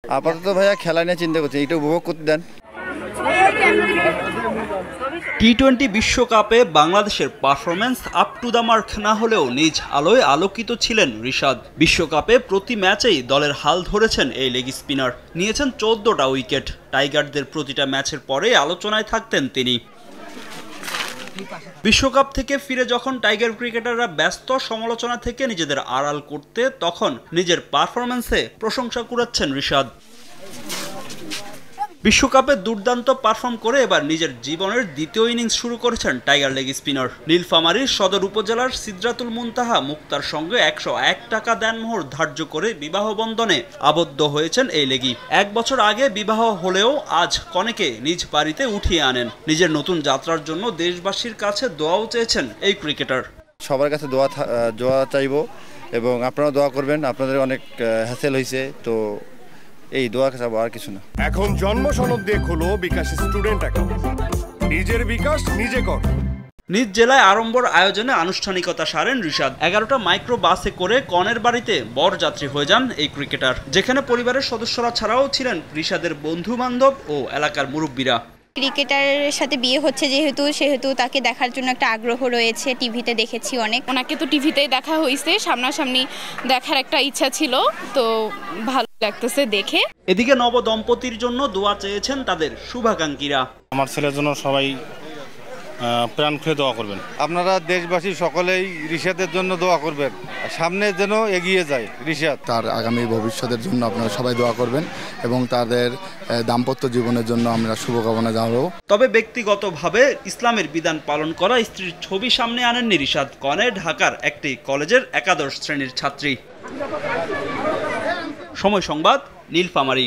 আপাতত ভাইয়া খেলা নিয়ে চিন্তা করছি, এটা উপভোগ করতে দেন। টি-20 বিশ্বকাপে বাংলাদেশের performance up to the mark না হলেও নিজ আলোয় আলোকিত ছিলেন রিশাদ। বিশ্বকাপে প্রতি ম্যাচেই দলের হাল ধরেছেন এই লেগ স্পিনার, নিয়েছেন 14টা উইকেট। টাইগারদের প্রতিটা ম্যাচের পরে আলোচনায় থাকতেন তিনি। বিশ্বকাপ থেকে ফিরে যখন টাইগার ক্রিকেটাররা ব্যস্ত সমালোচনা থেকে নিজেদের আড়াল করতে, তখন নিজের পারফরম্যান্সে প্রশংসা কুড়াচ্ছেন রিশাদ। বিশ্বকাপে দুর্দান্ত পারফর্ম করে এবার নিজের জীবনের দ্বিতীয় ইনিংস শুরু করেছেন টাইগার লেগ স্পিনার। নীলফামারীর সদর উপজেলার সিদরাতুল মুনতাহা মুক্তার সঙ্গে 101 টাকা দেনমোহর ধার্য করে বিবাহ বন্ধনে আবদ্ধ হয়েছেন এই লেগি। 1 বছর আগে বিবাহ হলেও আজ কনেকে নিজ বাড়িতে উঠিয়ে আনেন। নিজের নতুন যাত্রার জন্য দেশবাসীর কাছে দোয়াও চেয়েছেন এই ক্রিকেটার। সবার কাছে দোয়া চাইবো এবং আপনারা দোয়া করবেন। আপনাদের অনেক হ্যাসেল হয়েছে, তো এই দোয়া চাইবো, আর কিছু না। এখন জন্ম সনদ দিয়ে খোলো বিকাশ স্টুডেন্ট অ্যাকাউন্ট। নিজের বিকাশ নিজে কর। নিজ জেলায় আড়ম্বর আয়োজনে আনুষ্ঠানিকতা সারেন রিশাদ। 11টা মাইক্রো বাসে করে কনের বাড়িতে বরযাত্রী হয়ে যান এই ক্রিকেটার, যেখানে পরিবারের সদস্যরা ছাড়াও ছিলেন রিশাদের বন্ধু বান্ধব ও এলাকার মুরব্বীরা। ক্রিকেটারের সাথে বিয়ে হচ্ছে সেহেতু তাকে দেখার জন্য একটা আগ্রহ রয়েছে। টিভিতে দেখেছি অনেক, ওনাকে তো টিভিতেই দেখা হয়েছে, সামনাসামনি দেখার একটা ইচ্ছা ছিল, তো ভালো লাগতেছে দেখে। এদিকে নব দম্পতির জন্য দোয়া চেয়েছেন তাদের শুভাকাঙ্ক্ষীরা। আমার ছেলের জন্য সবাই প্রাণ খুলে দোয়া করবেন। আপনারা দেশবাসী সকলেই রিশাদের জন্য দোয়া করবেন, সামনে যেন এগিয়ে যায় রিশাদ। তার আগামী ভবিষ্যতের জন্য আপনারা সবাই দোয়া করবেন এবং তাদের দাম্পত্য জীবনের জন্য আমরা শুভকামনা জানাবো। তবে ব্যক্তিগতভাবে ইসলামের বিধান পালন করা স্ত্রীর ছবি সামনে আনেননি রিশাদ। কনে ঢাকার একটি কলেজের একাদশ শ্রেণীর ছাত্রী। সময় সংবাদ, নীলফামারী।